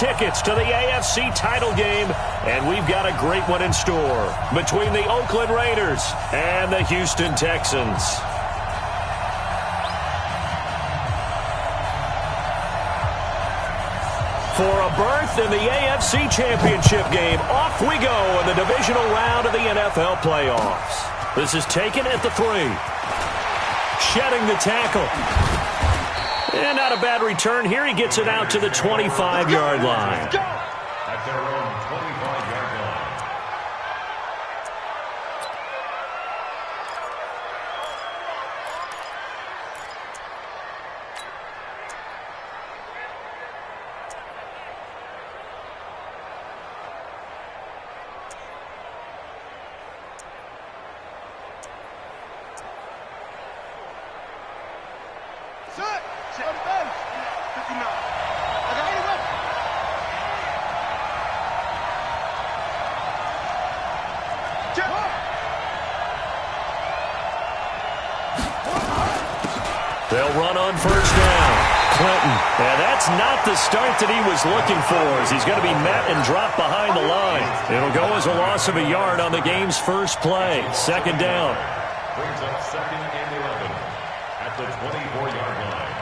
tickets to the AFC title game, and we've got a great one in store between the Oakland Raiders and the Houston Texans. For a berth in the AFC Championship game, off we go in the divisional round of the NFL playoffs. This is taken at the 3. Shedding the tackle. And not a bad return here. He gets it out to the 25-yard line. At their own 25-yard line. They'll run on first down. Clinton. Yeah, that's not the start that he was looking for, as he's going to be met and dropped behind the line. It'll go as a loss of a yard on the game's first play. Second down. Brings up 2nd and 11 at the 24-yard line.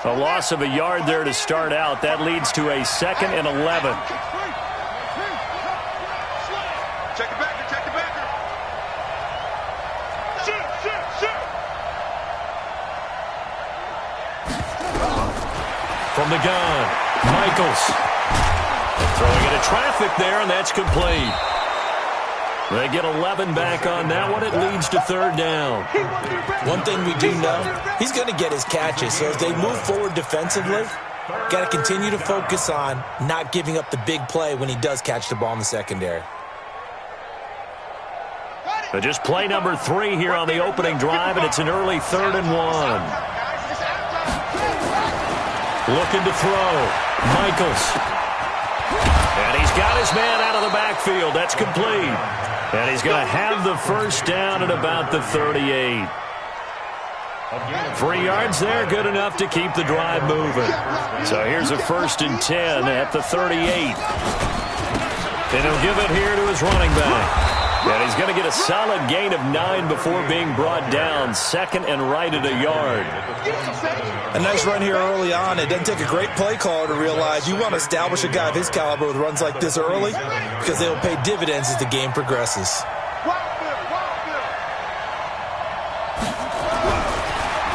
A loss of a yard there to start out. That leads to a 2nd and 11. Check it back. From the gun, Michaels. Throwing into traffic there, and that's complete. They get 11 back on that one. It leads to third down. One thing we do know, he's going to get his catches. So as they move forward defensively, got to continue to focus on not giving up the big play when he does catch the ball in the secondary. But just play number 3 here on the opening drive, and it's an early 3rd and 1. Looking to throw. Michaels. And he's got his man out of the backfield. That's complete. And he's going to have the first down at about the 38. 3 yards there, good enough to keep the drive moving. So here's a 1st and 10 at the 38. And he'll give it here to his running back. And he's going to get a solid gain of 9 before being brought down. 2nd and right at a yard. A nice run here early on. It doesn't take a great play caller to realize you want to establish a guy of his caliber with runs like this early because they will pay dividends as the game progresses.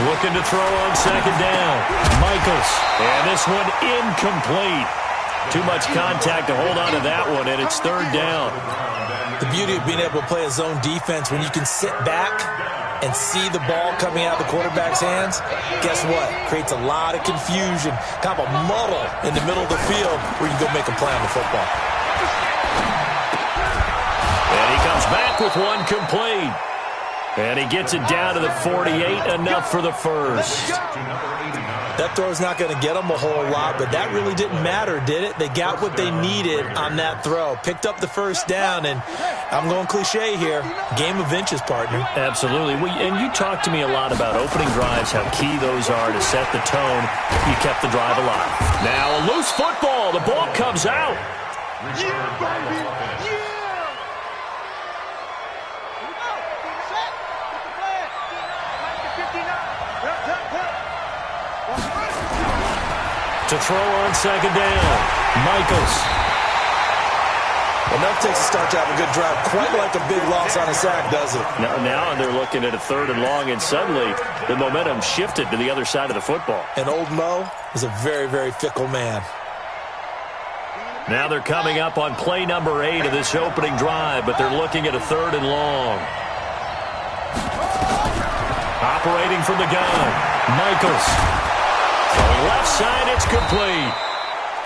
Looking to throw on 2nd down. Michaels. And this one incomplete. Too much contact to hold on to that one, and it's 3rd down. The beauty of being able to play a zone defense when you can sit back and see the ball coming out of the quarterback's hands, guess what? Creates a lot of confusion, kind of a muddle in the middle of the field where you can go make a play on the football. And he comes back with one complete. And he gets it down to the 48, enough for the first. That throw's not going to get them a whole lot, but that really didn't matter, did it? They got what they needed on that throw. Picked up the first down, and I'm going cliche here. Game of inches, partner. Absolutely. And you talked to me a lot about opening drives, how key those are to set the tone. You kept the drive alive. Now a loose football. The ball comes out. Yeah, baby. Yeah. To throw on 2nd down. Michaels. Enough takes a start to have a good drive. Quite like a big loss on a sack, does it? Now they're looking at a 3rd and long, and suddenly the momentum shifted to the other side of the football. And old Mo is a very, very fickle man. Now they're coming up on play number 8 of this opening drive, but they're looking at a 3rd and long. Operating from the gun, Michaels. Throwing left side, it's complete.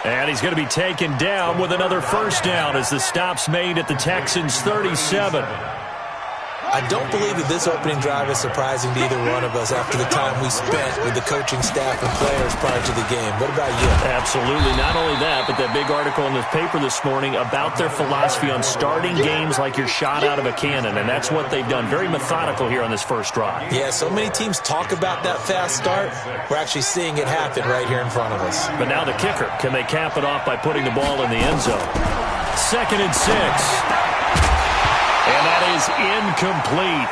And he's going to be taken down with another first down as the stop's made at the Texans' 37. I I don't believe that this opening drive is surprising to either one of us after the time we spent with the coaching staff and players prior to the game. What about you? Absolutely. Not only that, but that big article in the paper this morning about their philosophy on starting games like you're shot out of a cannon, and that's what they've done. Very methodical here on this first drive. Yeah, so many teams talk about that fast start. We're actually seeing it happen right here in front of us. But now the kicker. Can they cap it off by putting the ball in the end zone? 2nd and 6. And that is incomplete.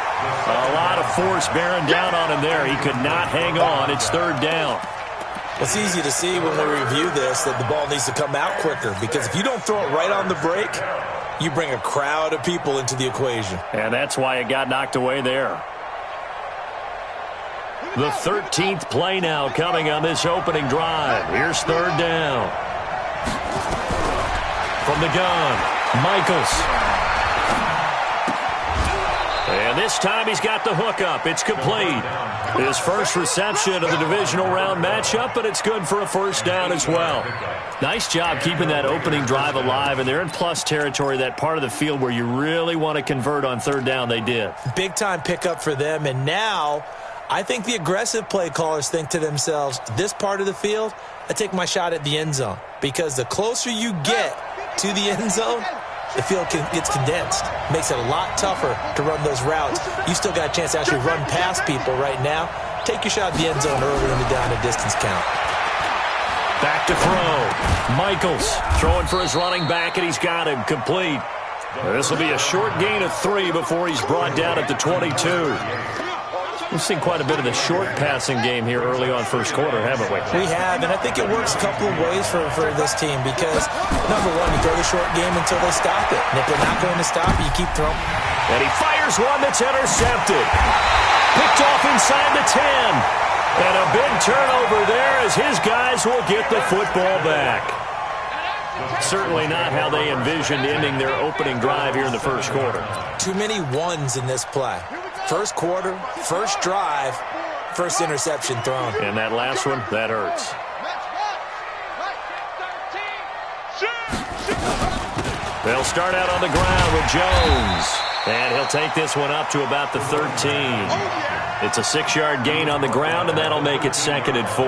A lot of force bearing down on him there. He could not hang on. It's 3rd down. It's easy to see when we review this that the ball needs to come out quicker, because if you don't throw it right on the break, you bring a crowd of people into the equation. And that's why it got knocked away there. The 13th play now coming on this opening drive. Here's 3rd down. From the gun, Michaels. And this time he's got the hook up. It's complete. His first reception of the divisional round matchup, but it's good for a 1st down as well. Nice job keeping that opening drive alive, and they're in plus territory, that part of the field where you really want to convert on 3rd down. They did. Big-time pickup for them, and now I think the aggressive play callers think to themselves, this part of the field, I take my shot at the end zone, because the closer you get to the end zone, the field gets condensed. Makes it a lot tougher to run those routes. You still got a chance to actually run past people right now. Take your shot at the end zone early in the down and distance count. Back to throw. Michaels throwing for his running back, and he's got him complete. This will be a short gain of 3 before he's brought down at the 22. We've seen quite a bit of the short passing game here early on first quarter, haven't we? We have, and I think it works a couple of ways for this team because, number one, you throw the short game until they stop it. And if they're not going to stop it, you keep throwing. And he fires one that's intercepted. Picked off inside the 10. And a big turnover there as his guys will get the football back. Certainly not how they envisioned ending their opening drive here in the first quarter. Too many ones in this play. First quarter, first drive, first interception thrown. And that last one, that hurts. They'll start out on the ground with Jones. And he'll take this one up to about the 13. It's a 6-yard gain on the ground, and that'll make it 2nd and 4.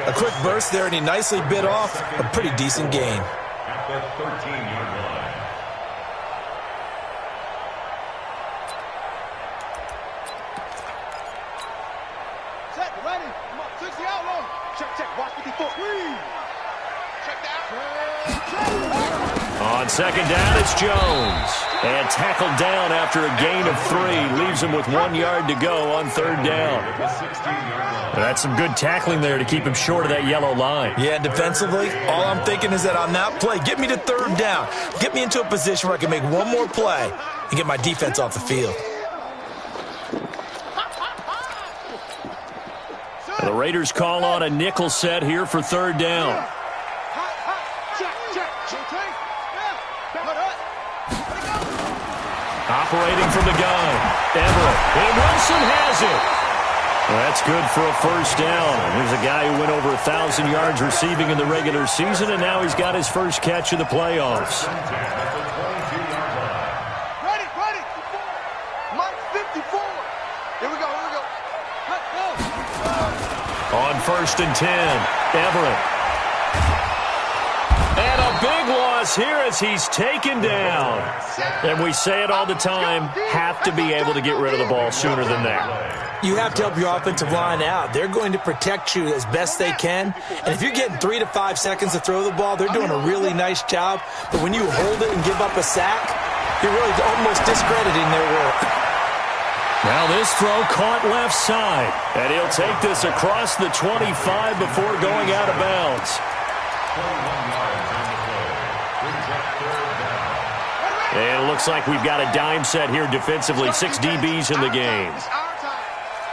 A quick burst there, and he nicely bit off a pretty decent gain. At the 13-yard line. On 2nd down, it's Jones. And tackled down after a gain of 3. Leaves him with 1 yard to go on 3rd down. That's some good tackling there to keep him short of that yellow line. Yeah, defensively, all I'm thinking is that on that play, get me to 3rd down. Get me into a position where I can make one more play and get my defense off the field. The Raiders call on a nickel set here for 3rd down. Operating from the gun, Everett. And Wilson has it. Well, that's good for a 1st down. Here's a guy who went over 1,000 yards receiving in the regular season, and now he's got his first catch of the playoffs. Ready. Mike 54. Here we go. On 1st and 10, Everett. And a big loss here as he's taken down. And we say it all the time, have to be able to get rid of the ball sooner than that. You have to help your offensive line out. They're going to protect you as best they can. And if you're getting 3 to 5 seconds to throw the ball, they're doing a really nice job. But when you hold it and give up a sack, you're really almost discrediting their work. Now this throw caught left side. And he'll take this across the 25 before going out of bounds. And it looks like we've got a dime set here defensively. 6 DBs in the game.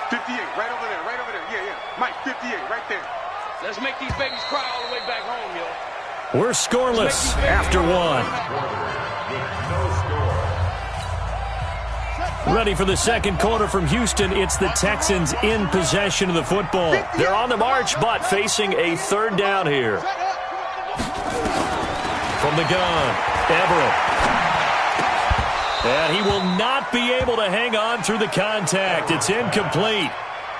58, right over there. Yeah. Mike, 58, right there. Let's make these babies cry all the way back home, yo. We're scoreless after 1. Ready for the second quarter from Houston. It's the Texans in possession of the football. They're on the march, but facing a 3rd down here. From the gun, Everett. And he will not be able to hang on through the contact. It's incomplete.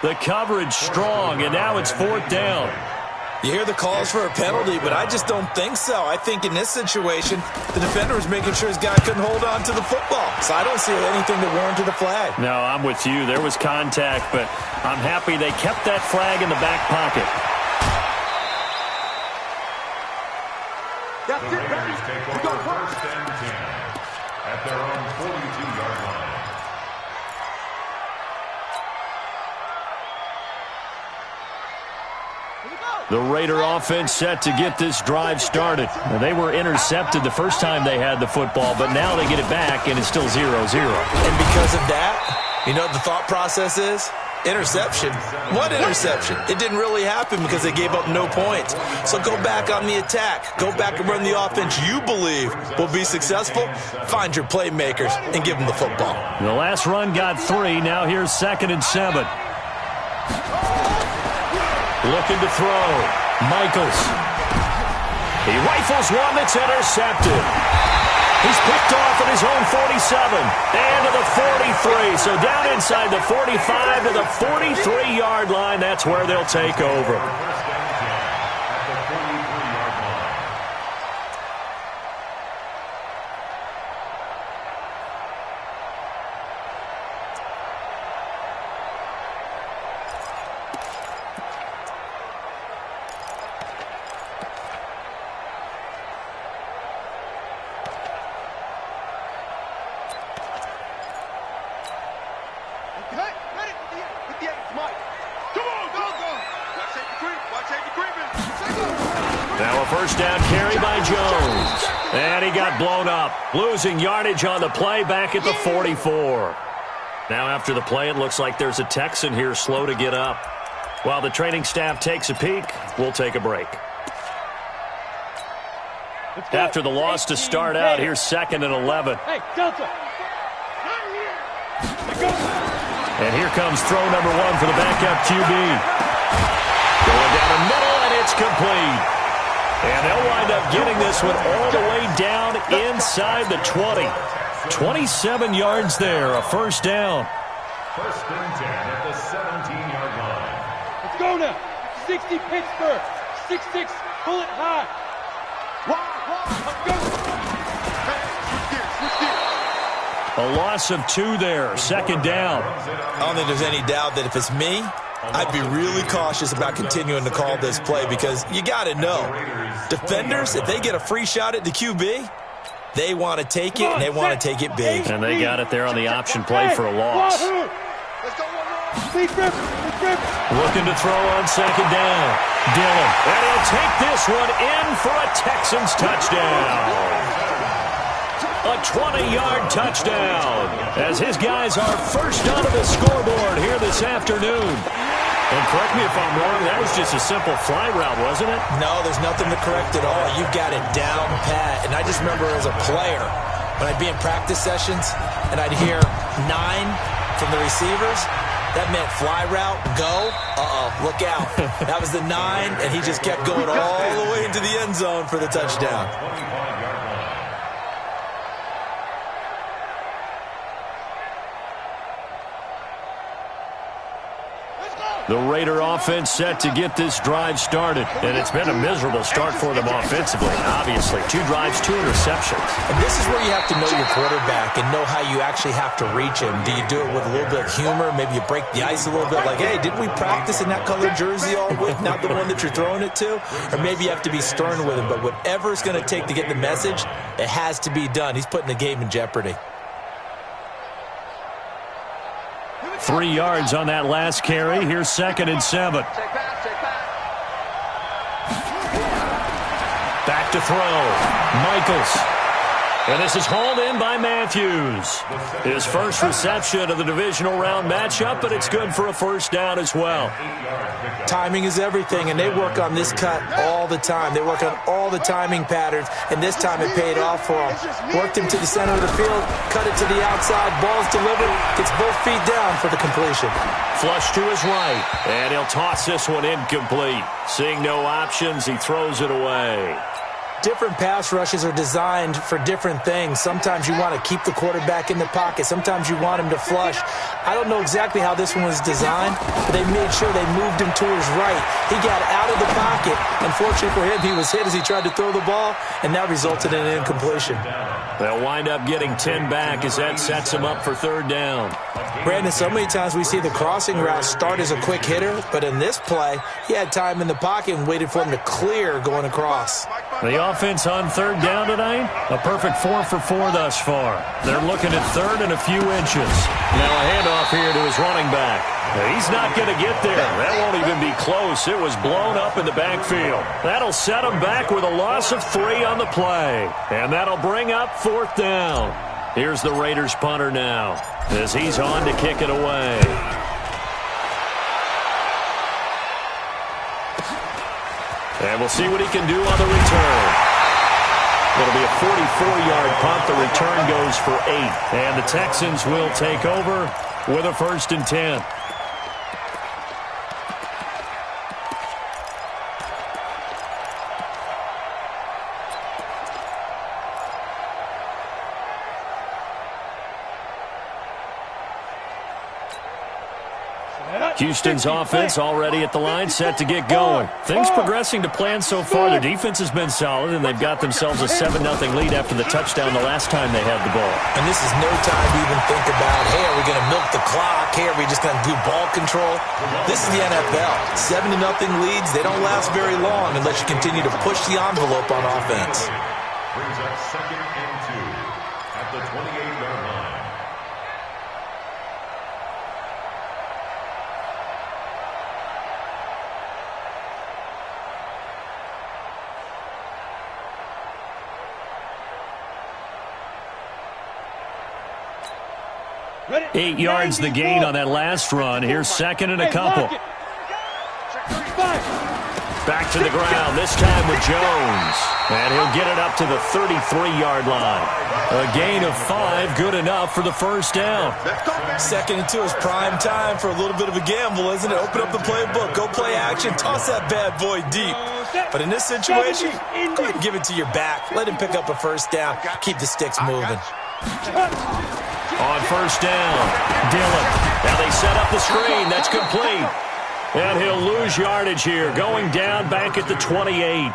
The coverage strong, and now it's 4th down. You hear the calls for a penalty, but I just don't think so. I think in this situation, the defender was making sure his guy couldn't hold on to the football. So I don't see anything that warranted a flag. No, I'm with you. There was contact, but I'm happy they kept that flag in the back pocket. That's The it, Raiders baby. take We go over first. 1st and 10 at their own 42-yard line. The Raider offense set to get this drive started. Now, they were intercepted the first time they had the football, but now they get it back, and it's still 0-0. And because of that, you know what the thought process is? Interception. What interception? It didn't really happen because they gave up no points. So go back on the attack. Go back and run the offense you believe will be successful. Find your playmakers and give them the football. The last run got 3. Now here's 2nd and 7. Looking to throw. Michaels. He rifles one that's intercepted. He's picked off at his own 47 and to the 43. So down inside the 45 to the 43-yard line. That's where they'll take over. Now a first down carry by Jones. And he got blown up. Losing yardage on the play back at the 44. Now after the play, it looks like there's a Texan here slow to get up. While the training staff takes a peek, we'll take a break. After the loss to start out, here's 2nd and 11. Hey, Delta. And here comes throw number 1 for the backup QB. Going down the middle, and it's complete. And they'll wind up getting this one all the way down inside the 20. 27 yards there, a first down. 1st and 10 at the 17-yard line. Let's go now. 60 Pittsburgh. 6-6, pull it high. Let's go. A loss of 2 there, 2nd down. I don't think there's any doubt that if it's me, I'd be really cautious about continuing to call this play because you got to know, defenders, if they get a free shot at the QB, they want to take it, and they want to take it big. And they got it there on the option play for a loss. Looking to throw on 2nd down. Dillon. And he'll take this one in for a Texans touchdown. A 20-yard touchdown as his guys are first onto the scoreboard here this afternoon. And correct me if I'm wrong, that was just a simple fly route, wasn't it? No, there's nothing to correct at all. You've got it down pat. And I just remember as a player, when I'd be in practice sessions and I'd hear 9 from the receivers, that meant fly route, go, look out. That was the 9, and he just kept going all the way into the end zone for the touchdown. The Raider offense set to get this drive started. And it's been a miserable start for them offensively, obviously. 2 drives, 2 interceptions. And this is where you have to know your quarterback and know how you actually have to reach him. Do you do it with a little bit of humor? Maybe you break the ice a little bit like, hey, didn't we practice in that colored jersey all week, not the one that you're throwing it to? Or maybe you have to be stern with him. But whatever it's going to take to get the message, it has to be done. He's putting the game in jeopardy. 3 yards on that last carry. Here's 2nd and 7. Back to throw. Michaels. And this is hauled in by Matthews. His first reception of the divisional round matchup, but it's good for a first down as well. Timing is everything, and they work on this cut all the time. They work on all the timing patterns, and this time it paid off for them. Worked him to the center of the field, cut it to the outside, ball's delivered, gets both feet down for the completion. Flush to his right, and he'll toss this one incomplete. Seeing no options, he throws it away. different pass rushes are designed for different things. Sometimes you want to keep the quarterback in the pocket. Sometimes you want him to flush. I don't know exactly how this one was designed, but they made sure they moved him to his right. He got out of the pocket. Unfortunately for him, he was hit as he tried to throw the ball, and that resulted in an incompletion. They'll wind up getting 10 back as that sets him up for third down. Brandon, so many times we see the crossing route start as a quick hitter, but in this play, he had time in the pocket and waited for him to clear going across. The offense on third down tonight, a perfect 4 for 4 thus far. They're looking at third and a few inches. Now a handoff here to his running back. He's not going to get there. That won't even be close. It was blown up in the backfield. That'll set him back with a loss of 3 on the play. And that'll bring up fourth down. Here's the Raiders punter now as he's on to kick it away. And we'll see what he can do on the return. It'll be a 44-yard punt. The return goes for 8. And the Texans will take over with a 1st and 10. Houston's offense already at the line, set to get going. Things progressing to plan so far. Their defense has been solid, and they've got themselves a 7-0 lead after the touchdown the last time they had the ball. And this is no time to even think about, hey, are we going to milk the clock? Hey, are we just going to do ball control? This is the NFL. 7-0 leads, they don't last very long unless you continue to push the envelope on offense. Brings up 2nd and 2 at the 28-yard line. Ready? 8 yards the gain on that last run. Here's 2nd and a couple. Back to the ground, this time with Jones. And he'll get it up to the 33-yard line. A gain of 5, good enough for the 1st down. 2nd and 2 is prime time for a little bit of a gamble, isn't it? Open up the playbook, go play action, toss that bad boy deep. But in this situation, go ahead and give it to your back. Let him pick up a 1st down, keep the sticks moving. On 1st down, Dillon. Now they set up the screen. That's complete. And he'll lose yardage here, going down back at the 28.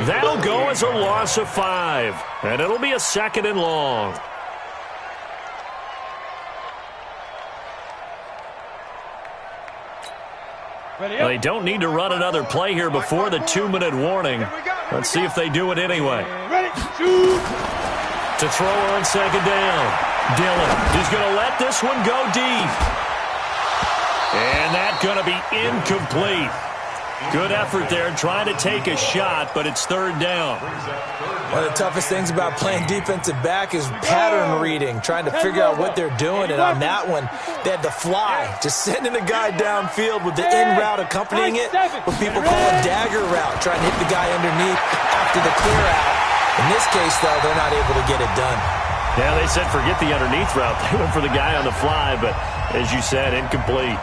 That'll go as a loss of 5. And it'll be a 2nd and long. They don't need to run another play here before the 2-minute warning. Let's see if they do it anyway. To throw on 2nd down. Dillon, he's going to let this one go deep. And that's going to be incomplete. Good effort there trying to take a shot, but it's 3rd down. One of the toughest things about playing defensive back is pattern reading, trying to figure out what they're doing. And on that one, they had to fly, just sending a guy downfield with the in route accompanying it, what people call a dagger route, trying to hit the guy underneath after the clear out. In this case, though, they're not able to get it done. Yeah, they said forget the underneath route. They went for the guy on the fly, but as you said, incomplete.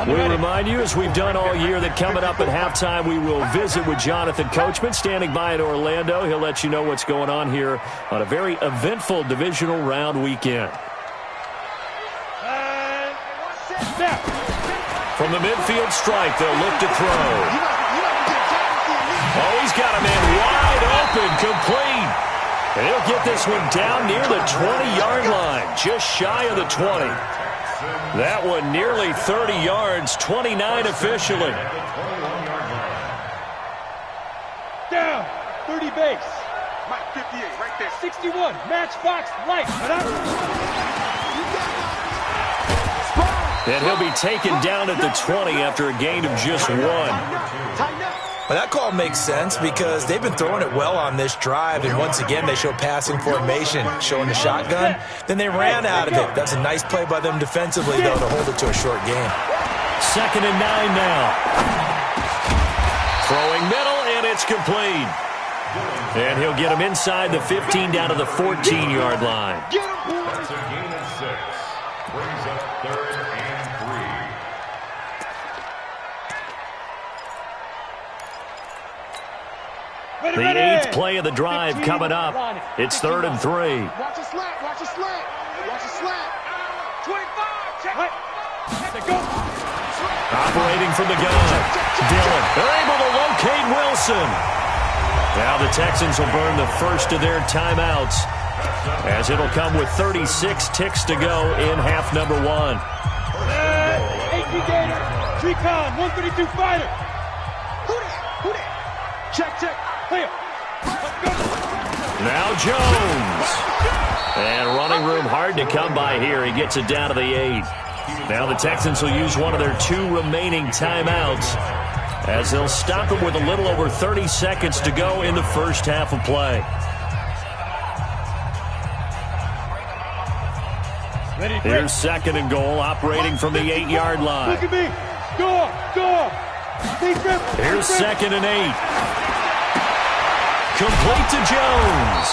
We remind you, as we've done all year, that coming up at halftime, we will visit with Jonathan Coachman, standing by in Orlando. He'll let you know what's going on here on a very eventful divisional round weekend. From the midfield strike, they'll look to throw. Oh, he's got a man wide open, complete. And he'll get this one down near the 20-yard line, just shy of the 20. That one nearly 30 yards, 29 officially. Down, 30 base. Mike, 58, right there. 61, Matchbox Light. And he'll be taken down at the 20 after a gain of just 1. Well, that call makes sense because they've been throwing it well on this drive, and once again they show passing formation, showing the shotgun. Then they ran out of it. That's a nice play by them defensively, though, to hold it to a short game. 2nd and 9 now. Throwing middle, and it's complete. And he'll get him inside the 15 down to the 14-yard line. That's a gain of 6. Brings up 3rd and 3. The eighth play of the drive coming up. It's 3rd and 3. Watch a slant. Watch a slant. Watch a slant. 25. Check. Operating from the gun. Dillon. They're able to locate Wilson. Now the Texans will burn the first of their timeouts, as it'll come with 36 ticks to go in half number 1. 18 Gator. Recon. 132 fighter. Who that? Check. Clear. Now Jones. And running room hard to come by here. He gets it down to the 8. Now the Texans will use one of their 2 remaining timeouts, as they'll stop it with a little over 30 seconds to go in the first half of play. Here's 2nd and goal, operating from the 8-yard line. Look at me. Score. Here's 2nd and 8. Complete to Jones.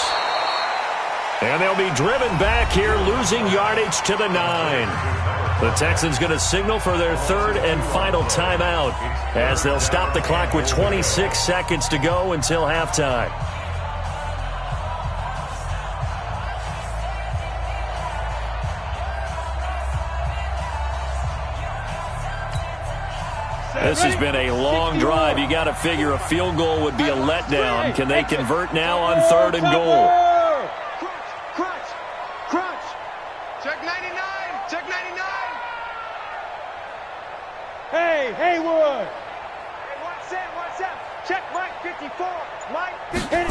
And they'll be driven back here, losing yardage to the 9. The Texans going to signal for their 3rd and final timeout, as they'll stop the clock with 26 seconds to go until halftime. This has been a long drive. You got to figure a field goal would be a letdown. Can they convert now on 3rd and goal? Crunch. Check 99. Check 99. Hey, Haywood. Hey, what's that? Check Mike 54. Mike 54.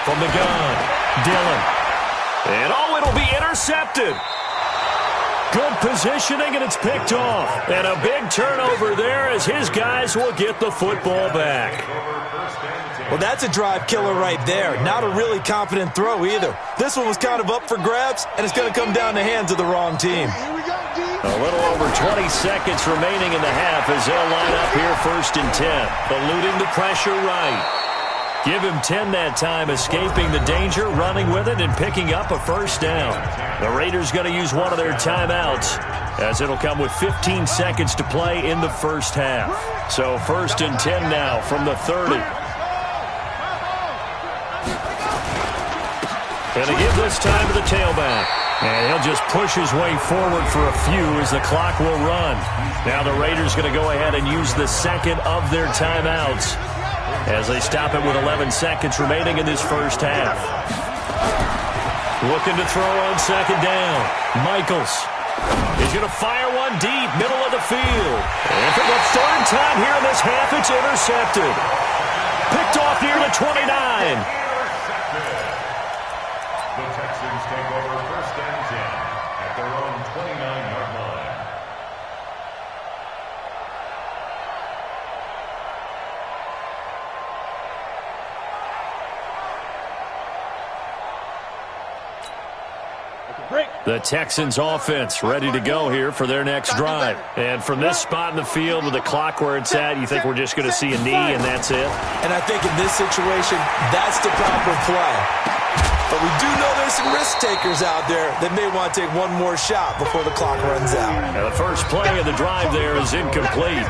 From the gun, Dillon. And it'll be intercepted. Good positioning, and it's picked off. And a big turnover there, as his guys will get the football back. Well, that's a drive killer right there. Not a really confident throw either. This one was kind of up for grabs, and it's going to come down the hands of the wrong team. A little over 20 seconds remaining in the half as they'll line up here 1st and 10. Eluding the pressure right. Give him 10 that time, escaping the danger, running with it, and picking up a first down. The Raiders going to use one of their timeouts, as it'll come with 15 seconds to play in the first half. So 1st and 10 now from the 30. And they give this time to the tailback. And he'll just push his way forward for a few as the clock will run. Now the Raiders going to go ahead and use the 2nd of their timeouts, as they stop it with 11 seconds remaining in this first half. Looking to throw on 2nd down. Michaels. He's going to fire one deep, middle of the field. And for the 3rd time here in this half, it's intercepted. Picked off near the 29. The Texans take over 1st and 10 at their own 29-yard line. The Texans offense ready to go here for their next drive. And from this spot in the field with the clock where it's at, you think we're just going to see a knee and that's it? And I think in this situation, that's the proper play. But we do know there's some risk takers out there that may want to take one more shot before the clock runs out. Now the first play of the drive there is incomplete.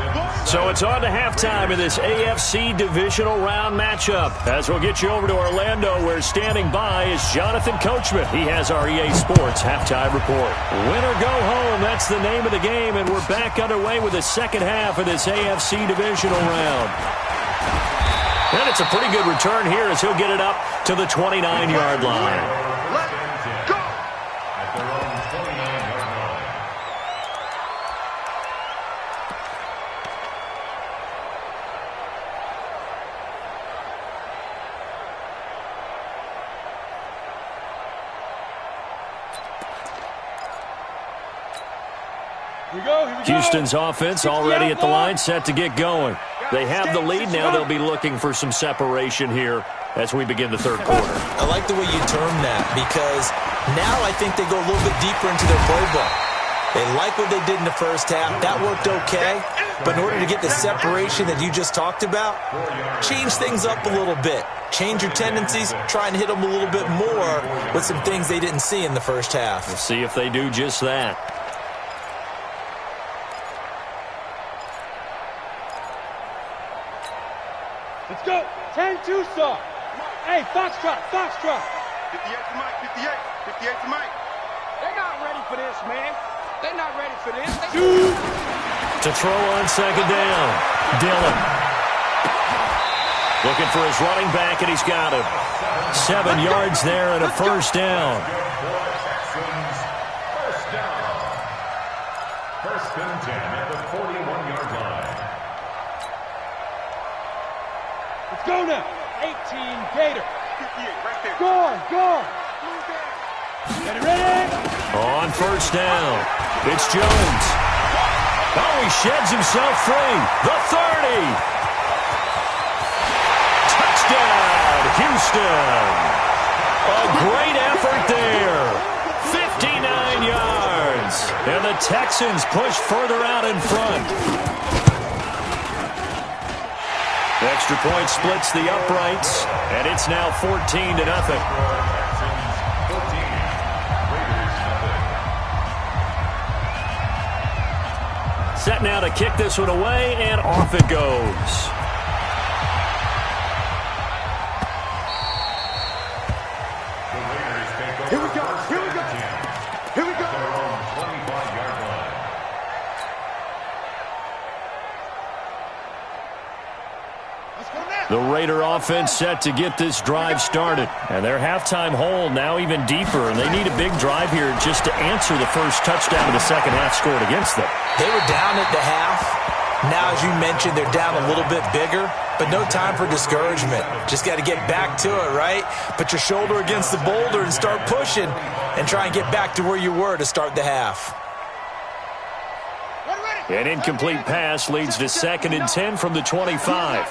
So it's on to halftime in this AFC divisional round matchup, as we'll get you over to Orlando, where standing by is Jonathan Coachman. He has our EA Sports halftime report. Win or go home, that's the name of the game, and we're back underway with the second half of this AFC divisional round. And it's a pretty good return here, as he'll get it up to the 29-yard line. Let's go! At their own 29-yard line. Here we go. Houston's offense already at the line, set to get going. They have the lead. Now they'll be looking for some separation here as we begin the third quarter. I like the way you term that, because now I think they go a little bit deeper into their playbook. They like what they did in the first half. That worked okay. But in order to get the separation that you just talked about, change things up a little bit. Change your tendencies. Try and hit them a little bit more with some things they didn't see in the first half. We'll see if they do just that. Let's go. 10-2. too soft. Hey, foxtrot, foxtrot. 58 to Mike, 58. 58 to Mike. They're not ready for this, man. They're not ready for this. To throw on second down, Dillon. Looking for his running back, and he's got him. 7 yards there and a first down. First and 10 at the 41-yard line. Let's go now. 18 Gator. 58 right there. Go. Ready? On first down, it's Jones. Oh, he sheds himself free. The 30. Touchdown, Houston. A great effort there. 59 yards. And the Texans push further out in front. Extra point splits the uprights, and it's now 14-0. Set now to kick this one away, and off it goes. Here we go. Here we go. Their own 25-yard line. The Raider offense set to get this drive started. And their halftime hole now even deeper, and they need a big drive here just to answer the first touchdown of the second half scored against them. They were down at the half. Now, as you mentioned, they're down a little bit bigger, but no time for discouragement. Just got to get back to it, right? Put your shoulder against the boulder and start pushing and try and get back to where you were to start the half. An incomplete pass leads to 2nd and 10 from the 25.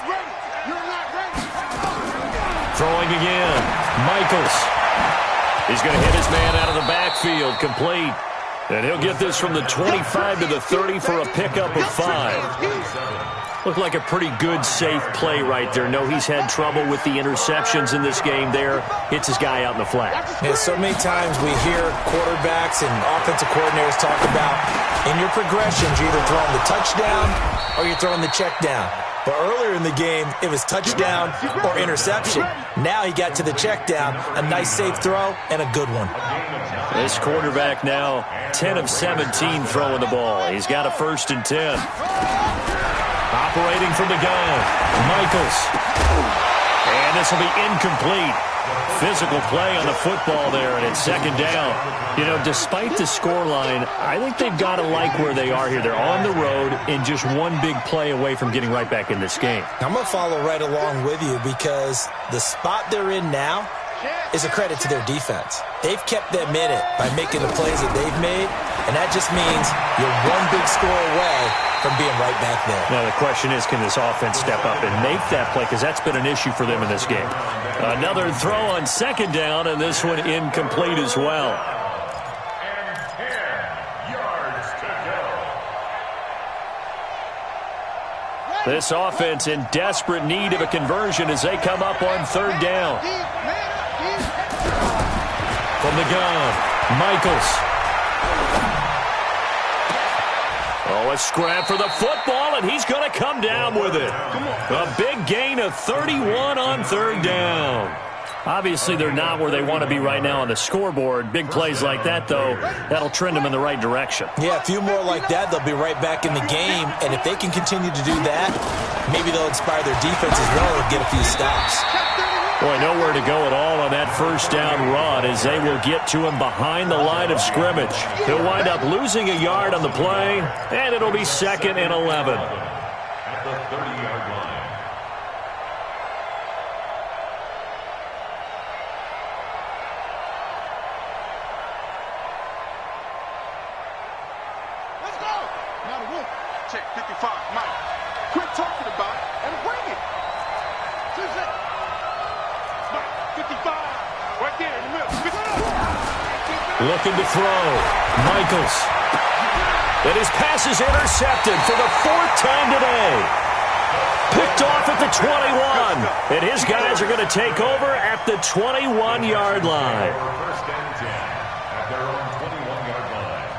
Throwing again. Michaels. He's going to hit his man out of the backfield. Complete. And he'll get this from the 25 to the 30 for a pickup of 5. Looked like a pretty good, safe play right there. No, he's had trouble with the interceptions in this game there. Hits his guy out in the flat. Yeah, so many times we hear quarterbacks and offensive coordinators talk about in your progressions, you're either throwing the touchdown or you're throwing the check down. But earlier in the game, it was touchdown or interception. Now he got to the check down, a nice safe throw, and a good one. This quarterback now 10 of 17 throwing the ball. He's got a 1st and 10. Operating from the gun, Michaels. And this will be incomplete. Physical play on the football there, and it's 2nd down. You know, despite the scoreline, I think they've got to like where they are here. They're on the road and just one big play away from getting right back in this game. I'm going to follow right along with you because the spot they're in now is a credit to their defense. They've kept them in it by making the plays that they've made, and that just means you're one big score away from being right back there. Now, the question is, can this offense step up and make that play? Because that's been an issue for them in this game. Another throw on 2nd down, and this one incomplete as well. And 10 yards to go. This offense in desperate need of a conversion as they come up on 3rd down. From the gun, Michaels. Oh, a scrap for the football, and he's going to come down with it. A big gain of 31 on 3rd down. Obviously, they're not where they want to be right now on the scoreboard. Big plays like that, though, that'll trend them in the right direction. Yeah, a few more like that, they'll be right back in the game. And if they can continue to do that, maybe they'll inspire their defense as well and get a few stops. Boy, nowhere to go at all on that 1st down run as they will get to him behind the line of scrimmage. He'll wind up losing a yard on the play, and it'll be 2nd and 11. At the 30-yard line. Let's go. Now the wolf. Check 55, Mike. Quit talking about it and bring it. 2 seconds. Mike, 55. Right there in the middle. Looking to throw. Michaels. And his pass is intercepted for the 4th time today. Picked off at the 21. And his guys are going to take over at the 21-yard line. First and 10 at their own 21-yard line.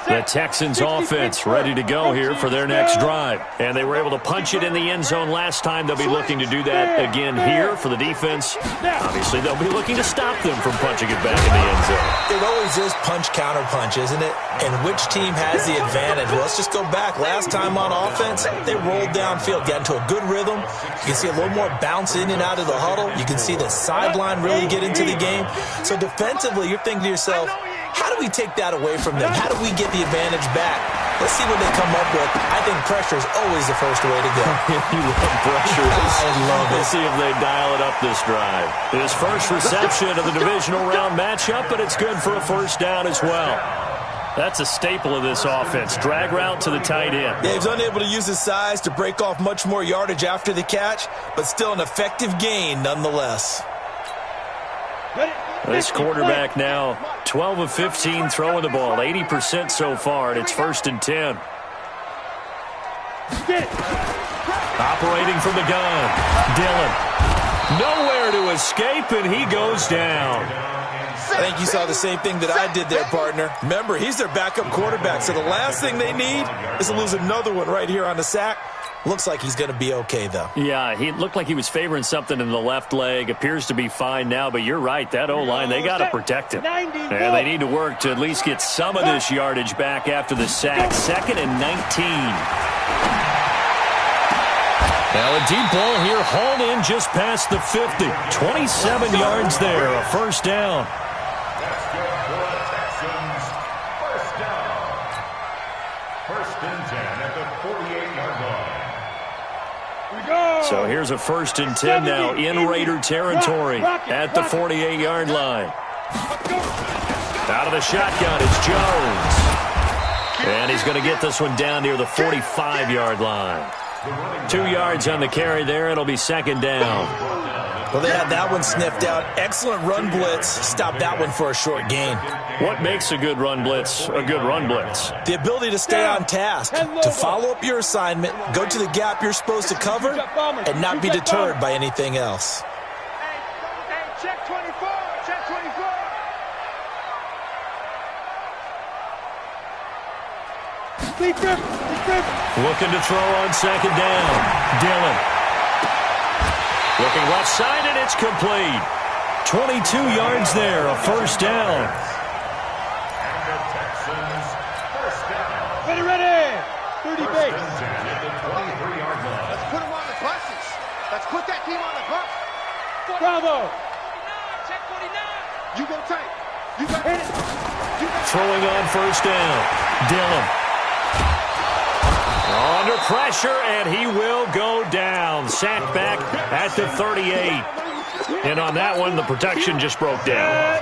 The Texans offense ready to go here for their next drive. And they were able to punch it in the end zone last time. They'll be looking to do that again here for the defense. Obviously, they'll be looking to stop them from punching it back in the end zone. It always is punch-counter-punch, isn't it? And which team has the advantage? Well, let's just go back. Last time on offense, they rolled downfield, got into a good rhythm. You can see a little more bounce in and out of the huddle. You can see the sideline really get into the game. So defensively, you're thinking to yourself, how do we take that away from them? How do we get the advantage back? Let's see what they come up with. I think pressure is always the first way to go. You love pressure. I love it. We'll see if they dial it up this drive. His first reception of the divisional round matchup, but it's good for a first down as well. That's a staple of this offense. Drag route to the tight end. Yeah, he's unable to use his size to break off much more yardage after the catch, but still an effective gain nonetheless. This quarterback now 12 of 15 throwing the ball, 80% so far, and it's 1st and 10. Operating from the gun, Dillon. Nowhere to escape, and he goes down. I think you saw the same thing that I did there, partner. Remember, he's their backup quarterback, so the last thing they need is to lose another one right here on the sack. Looks like he's going to be okay, though. Yeah, he looked like he was favoring something in the left leg. Appears to be fine now, but you're right. That O-line, they got to protect him. And they need to work to at least get some of this yardage back after the sack. 2nd and 19. Now a deep ball here, hauled in just past the 50. 27 yards there, a first down. That's good for the Texans. First down. 1st and 10 at the 48-yard line. So here's a 1st and 10 now in Raider territory at the 48-yard line. Out of the shotgun, it's Jones. And he's going to get this one down near the 45-yard line. 2 yards on the carry there. It'll be 2nd down. Well, they had that one sniffed out. Excellent run blitz. Stop that one for a short gain. What makes a good run blitz a good run blitz? The ability to stay on task, to follow up your assignment, go to the gap you're supposed to cover, and not be deterred by anything else. Hey, check 24. Check 24. Looking to throw on 2nd down. Dillon. Looking left side, and it's complete. 22 yards there, a first down. And the Texans, first down. Ready. 30 First base. and 10 at the 23-yard line. Let's put them on the buses. Let's put that team on the bus. Bravo. Check 49. You go tight. You got it. Throwing on first down. Dillon. Under pressure, and he will go down. Sacked back at the 38. And on that one, the protection just broke down.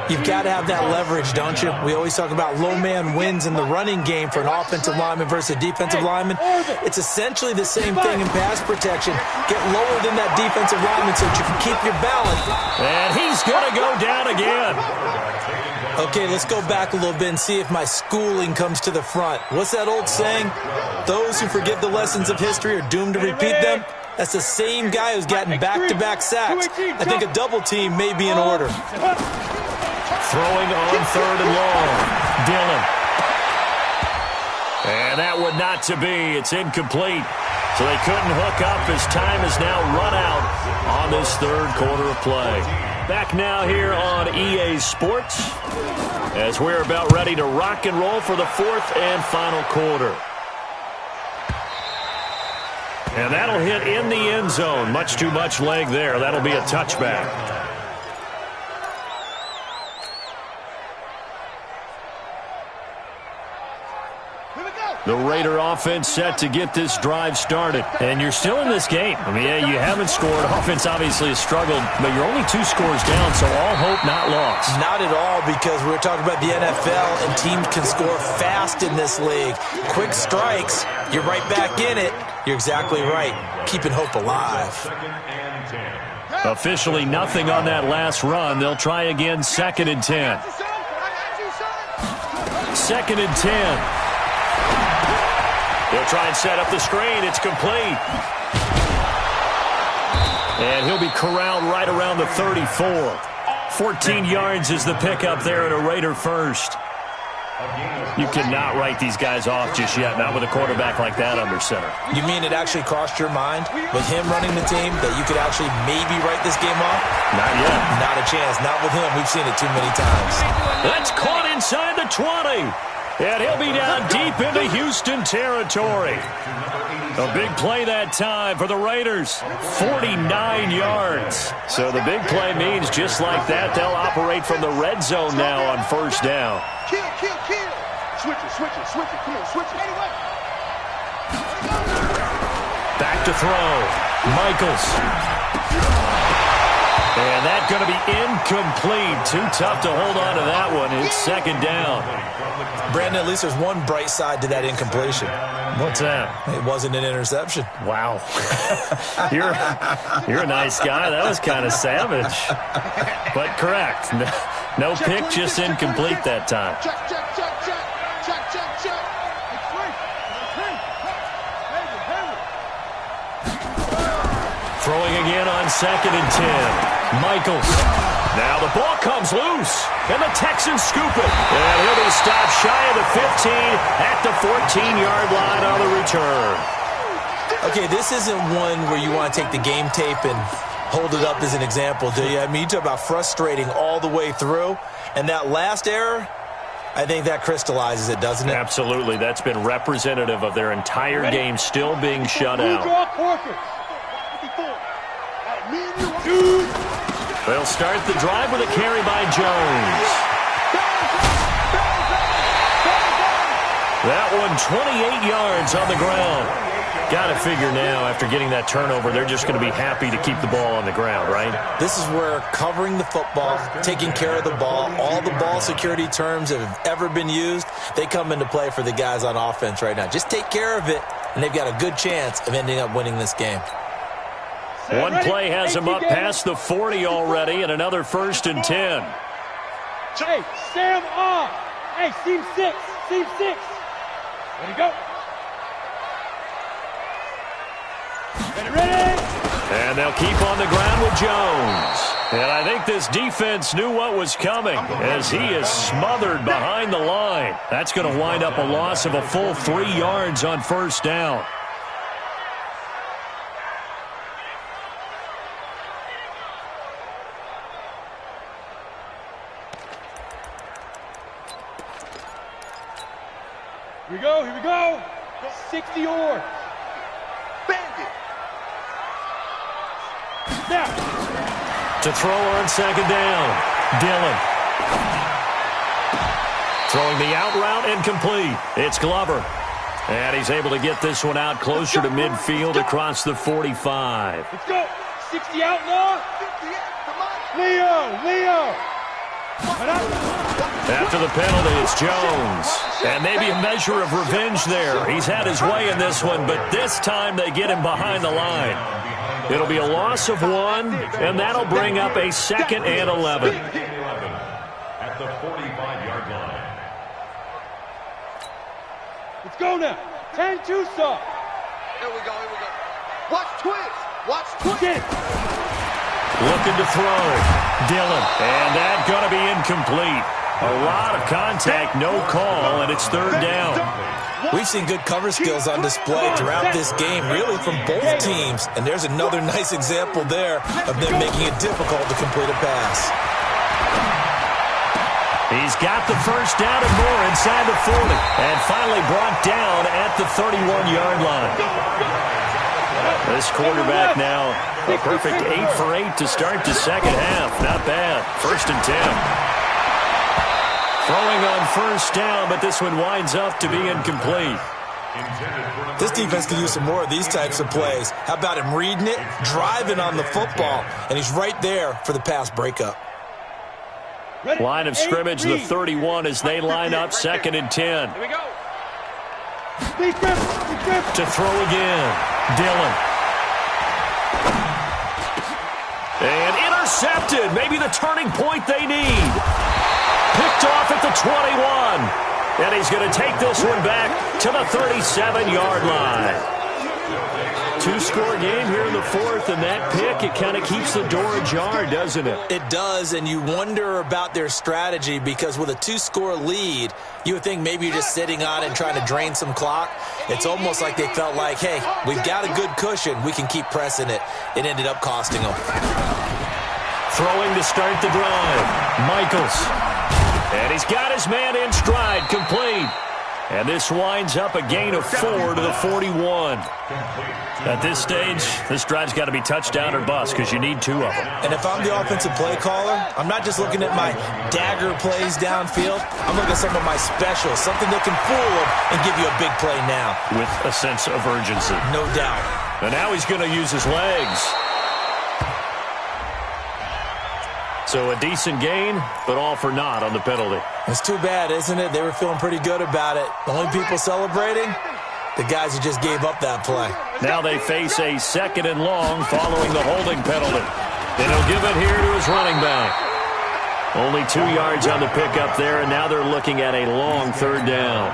You've got to have that leverage, don't you? We always talk about low man wins in the running game for an offensive lineman versus a defensive lineman. It's essentially the same thing in pass protection. Get lower than that defensive lineman so that you can keep your balance. And he's going to go down again. Okay, let's go back a little bit and see if my schooling comes to the front. What's that old saying? Those who forget the lessons of history are doomed to repeat them. That's the same guy who's gotten back-to-back sacks. I think a double team may be in order. Throwing on 3rd and long. Dillon. And that would not to be. It's incomplete. So they couldn't hook up as time has now run out on this 3rd quarter of play. Back now here on EA Sports as we're about ready to rock and roll for the 4th and final quarter. And that'll hit in the end zone. Much too much leg there. That'll be a touchback. The Raider offense set to get this drive started. And you're still in this game. I mean, yeah, you haven't scored. Offense obviously has struggled, but you're only 2 scores down, so all hope not lost. Not at all, because we're talking about the NFL, and teams can score fast in this league. Quick strikes, you're right back in it. You're exactly right. Keeping hope alive. 2nd and 10. Officially nothing on that last run. They'll try again, 2nd and 10. 2nd and 10. They'll try and set up the screen. It's complete. And he'll be corralled right around the 34. 14 yards is the pickup there at a Raider first. You cannot write these guys off just yet, not with a quarterback like that under center. You mean it actually crossed your mind with him running the team that you could actually maybe write this game off? Not yet. Not a chance. Not with him. We've seen it too many times. That's caught inside the 20. And he'll be down deep into Houston territory. A big play that time for the Raiders. 49 yards. So the big play means just like that, they'll operate from the red zone now on first down. Kill. Switch it. Come on, switch it. Back to throw. Michaels. And that's going to be incomplete. Too tough to hold on to that one. It's second down. Brandon, at least there's one bright side to that incompletion. What's that? It wasn't an interception. Wow. You're a nice guy. That was kind of savage. But correct. No pick, just incomplete that time. Check. Throwing again on 2nd and 10. Michaels. Now the ball comes loose, and the Texans scoop it. And he'll be stopped shy of the 15 at the 14-yard line on the return. Okay, this isn't one where you want to take the game tape and hold it up as an example, do you? I mean, you talk about frustrating all the way through, and that last error, I think that crystallizes it, doesn't it? Absolutely. That's been representative of their entire game still being shut out. They'll start the drive with a carry by Jones. That one 28 yards on the ground. Got to figure now, after getting that turnover, they're just going to be happy to keep the ball on the ground, right? This is where covering the football, taking care of the ball, all the ball security terms that have ever been used, they come into play for the guys on offense right now. Just take care of it, and they've got a good chance of ending up winning this game. One play has him up past the 40 already, and another 1st and 10. Hey, Sam off. Hey, seam 6. Ready, go. Ready. And they'll keep on the ground with Jones. And I think this defense knew what was coming as he is smothered behind the line. That's going to wind up a loss of a full 3 yards on first down. Here we go. 60 yards. Bandit. Now. To throw on 2nd down. Dillon. Throwing the out route incomplete. It's Glover. And he's able to get this one out closer to midfield across the 45. Let's go. 60 outlaw. Leo. After the penalty, it's Jones. And maybe a measure of revenge there. He's had his way in this one, but this time they get him behind the line. It'll be a loss of 1, and that'll bring up a 2nd and 11. At the 45-yard line. Let's go now. 10-2 stop. Here we go. Watch twist. Get it. Looking to throw. Dillon. And that's going to be incomplete. A lot of contact, no call, and it's 3rd down. We've seen good cover skills on display throughout this game, really from both teams. And there's another nice example there of them making it difficult to complete a pass. He's got the first down and more inside the 40. And finally brought down at the 31-yard line. This quarterback now, a perfect 8 for 8 to start the second half. Not bad. 1st and 10. Throwing on first down, but this one winds up to be incomplete. This defense could use some more of these types of plays. How about him reading it, driving on the football, and he's right there for the pass breakup. Line of scrimmage, the 31 as they line up 2nd and 10. Here we go. Big grip. To throw again. Dillon. And intercepted. Maybe the turning point they need. Picked off at the 21. And he's going to take this one back to the 37-yard line. two-score game here in the fourth, and that pick, it kind of keeps the door ajar, doesn't it? It does, and you wonder about their strategy because with a two-score lead, you would think maybe you're just sitting on it and trying to drain some clock. It's almost like they felt like, hey, we've got a good cushion. We can keep pressing it. It ended up costing them. Throwing to start the drive. Michaels. And he's got his man in stride, complete. And this winds up a gain of 4 to the 41. At this stage, this drive's got to be touchdown or bust because you need 2 of them. And if I'm the offensive play caller, I'm not just looking at my dagger plays downfield. I'm looking at some of my specials, something that can fool them and give you a big play now. With a sense of urgency. No doubt. And now he's going to use his legs. So a decent gain, but all for naught on the penalty. It's too bad, isn't it? They were feeling pretty good about it. The only people celebrating, the guys who just gave up that play. Now they face a 2nd and long following the holding penalty. And he'll give it here to his running back. Only 2 yards on the pickup there, and now they're looking at a long 3rd down.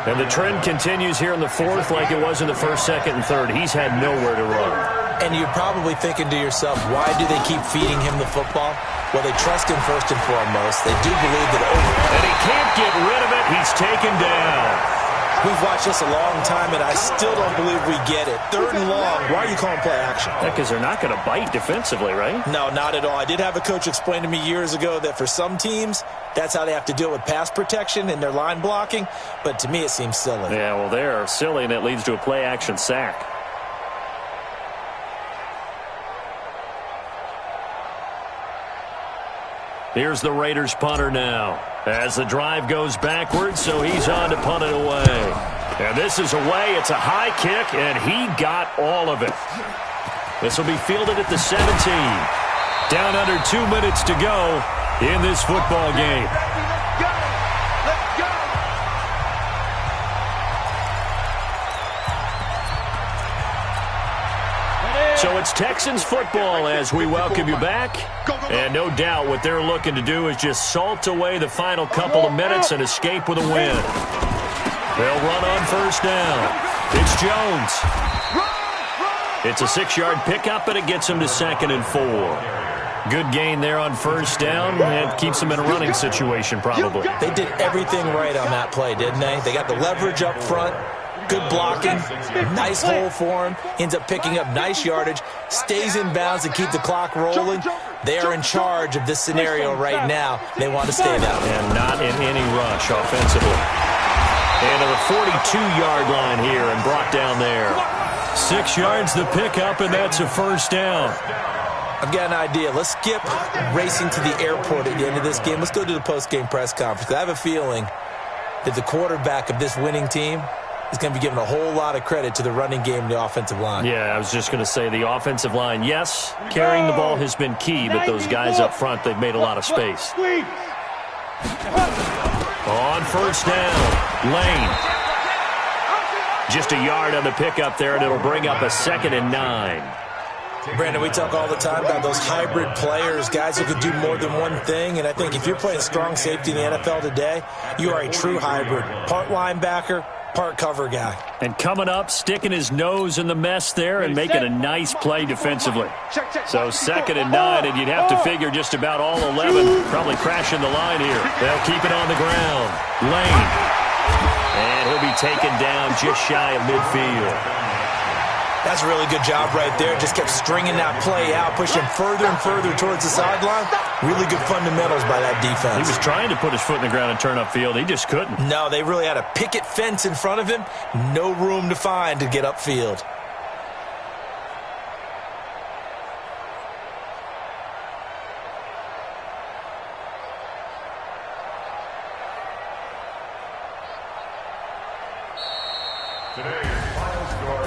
And the trend continues here in the 4th like it was in the 1st, 2nd, and 3rd. He's had nowhere to run. And you're probably thinking to yourself, why do they keep feeding him the football? Well, they trust him first and foremost. They do believe that And he can't get rid of it. He's taken down. We've watched this a long time, and I still don't believe we get it. 3rd and long, why are you calling play action? Because they're not going to bite defensively, right? No, not at all. I did have a coach explain to me years ago that for some teams, that's how they have to deal with pass protection and their line blocking. But to me, it seems silly. Yeah, well, they're silly, and it leads to a play action sack. Here's the Raiders punter now. As the drive goes backwards, so he's on to punt it away. And this is away. It's a high kick, and he got all of it. This will be fielded at the 17. Down under 2 minutes to go in this football game. So it's Texans football as we welcome you back. And no doubt what they're looking to do is just salt away the final couple of minutes and escape with a win. They'll run on 1st down. It's Jones. It's a 6-yard pickup, and it gets him to 2nd and 4. Good gain there on 1st down, and keeps them in a running situation probably. They did everything right on that play, didn't they? They got the leverage up front. Good blocking, nice hole for him, ends up picking up nice yardage, stays in bounds to keep the clock rolling. They are in charge of this scenario right now. They want to stay that way. And not in any rush offensively. And to the 42-yard line here and brought down there. 6 yards the pickup, and that's a 1st down. I've got an idea. Let's skip racing to the airport at the end of this game. Let's go to the post-game press conference. I have a feeling that the quarterback of this winning team is going to be given a whole lot of credit to the running game and the offensive line. Yeah, I was just going to say the offensive line, yes, carrying the ball has been key, but those guys up front, they've made a lot of space. On 1st down, Lane. Just a yard on the pickup there, and it'll bring up a 2nd and 9. Brandon, we talk all the time about those hybrid players, guys who can do more than one thing, and I think if you're playing strong safety in the NFL today, you are a true hybrid. Part linebacker, part cover guy. And coming up, sticking his nose in the mess there and making a nice play defensively. So 2nd and 9, and you'd have to figure just about all 11 probably crashing the line here. They'll keep it on the ground. Lane. And he'll be taken down just shy of midfield. That's a really good job right there. Just kept stringing that play out, pushing further and further towards the sideline. Really good fundamentals by that defense. He was trying to put his foot in the ground and turn upfield. He just couldn't. No, they really had a picket fence in front of him. No room to find to get upfield.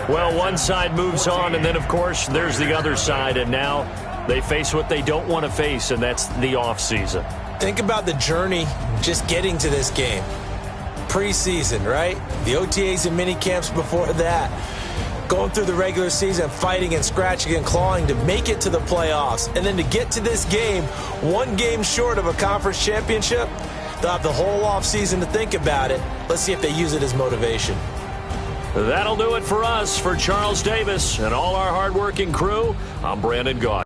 Well, one side moves on, and then, of course, there's the other side, and now they face what they don't want to face, and that's the offseason. Think about the journey just getting to this game. Preseason, right? The OTAs and mini camps before that. Going through the regular season, fighting and scratching and clawing to make it to the playoffs. And then to get to this game, one game short of a conference championship, they'll have the whole offseason to think about it. Let's see if they use it as motivation. That'll do it for us. For Charles Davis and all our hardworking crew, I'm Brandon Gaudin.